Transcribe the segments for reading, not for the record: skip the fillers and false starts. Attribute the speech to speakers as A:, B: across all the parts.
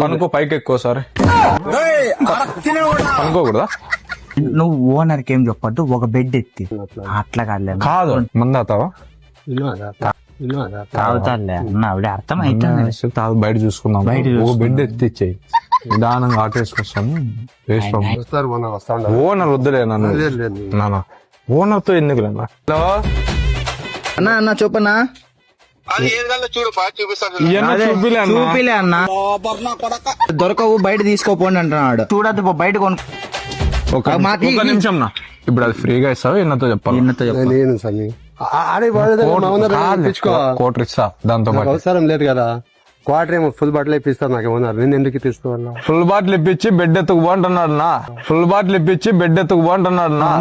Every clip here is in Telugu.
A: పనుకో పైకి ఎక్కువ సారీ అనుకోకూడదా?
B: నువ్వు ఓనర్ కి ఏం చెప్పొద్దు, ఒక బెడ్ ఎత్తి. అట్లా కాదులే,
A: కాదు మందాతావా
B: తాగుతాలే అన్న, ఆవిడ అర్థం అవుతుంది.
A: తాగు, బయట చూసుకుందాం. ఒక బెడ్ ఎత్తి ఇచ్చేయి, నిదానంగా ఆటేసుకొస్తాము. ఓనర్ వద్దులే నాన్న, ఓనర్ తో ఎందుకు లేనా? హలో
B: అన్నా, అన్న చెప్పన్నా. చూపిలే అన్న, దొరకవు బయట తీసుకోపోండి అంటున్నాడు. చూడద్దు బయట కొను.
A: ఒక నిమిషం నా, ఇప్పుడు అది ఫ్రీగా ఇస్తావు ఎన్నతో చెప్పాలి? కోటర్ ఇస్తా, దాంతో
C: అవసరం లేదు కదా. క్వార్టర్ ఏమో ఫుల్ బాటిల్ ఇప్పిస్తాను నాకు ఏమన్నారు, నేను ఎందుకు తీసుకోవాలా?
A: ఫుల్ బాటిల్ ఇప్పించి బెడ్ ఎత్తుకు బాగుంటున్నాడు నా, ఫుల్ బాటిల్ ఇప్పించి బెడ్ ఎత్తుకు బాగుంటున్నాడు నా.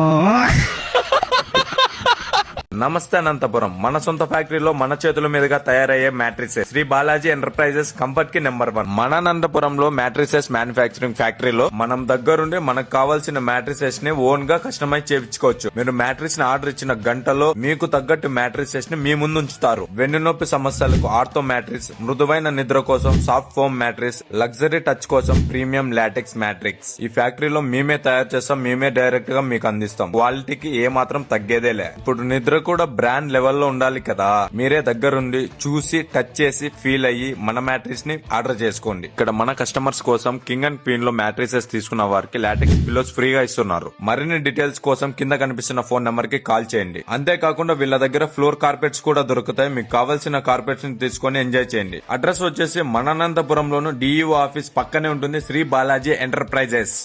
D: నమస్తే అనంతపురం, మన సొంత ఫ్యాక్టరీలో మన చేతుల మీదుగా తయారయ్యే mattresses Shri Balaji enterprises comfort కి నెంబర్ 1. మన అనంతపురంలో మ్యాట్రిసెస్ మ్యానుఫ్యాక్చరింగ్ ఫ్యాక్టరీలో మనం దగ్గరుండి మనకు కావాల్సిన మ్యాట్రిసెస్ ని ఓన్ గా కస్టమైజ్ చేయించుకోవచ్చు. మీరు మ్యాట్రిస్ ని ఆర్డర్ ఇచ్చిన గంటలో మీకు తగ్గట్టు మ్యాట్రిసెస్ ని మీ ముందు ఉంచుతారు. వెన్నునొప్పి సమస్యలకు ఆర్థో మ్యాట్రిక్స్, మృదువైన నిద్ర కోసం soft foam matrix, luxury touch కోసం ప్రీమియం లాటెక్స్ మ్యాట్రిక్స్. ఈ ఫ్యాక్టరీలో మేమే తయారు చేస్తాం, మేమే డైరెక్ట్ గా మీకు అందిస్తాం. క్వాలిటీకి ఏ మాత్రం తగ్గేదేలే. ఇప్పుడు నిద్ర కూడా బ్రాండ్ లెవెల్లో ఉండాలి కదా, మీరే దగ్గరుండి చూసి టచ్ చేసి ఫీల్ అయ్యి మన మ్యాట్రిస్ ని ఆర్డర్ చేసుకోండి. ఇక్కడ మన కస్టమర్స్ కోసం కింగ్ అండ్ క్వీన్ లో మ్యాట్రిసెస్ తీసుకున్న వారికి లాటెక్స్ పిల్లోస్ ఫ్రీగా ఇస్తున్నారు. మరిన్ని డీటెయిల్స్ కోసం కింద కనిపిస్తున్న ఫోన్ నెంబర్ కి కాల్ చేయండి. అంతేకాకుండా వీళ్ళ దగ్గర ఫ్లోర్ కార్పెట్స్ కూడా దొరుకుతాయి. మీకు కావాల్సిన కార్పెట్స్ ని తీసుకొని ఎంజాయ్ చేయండి. అడ్రస్ వచ్చేసి మన అనంతపురంలోను డిఈఓ ఆఫీస్ పక్కనే ఉంటుంది శ్రీ బాలాజీ ఎంటర్ప్రైజెస్.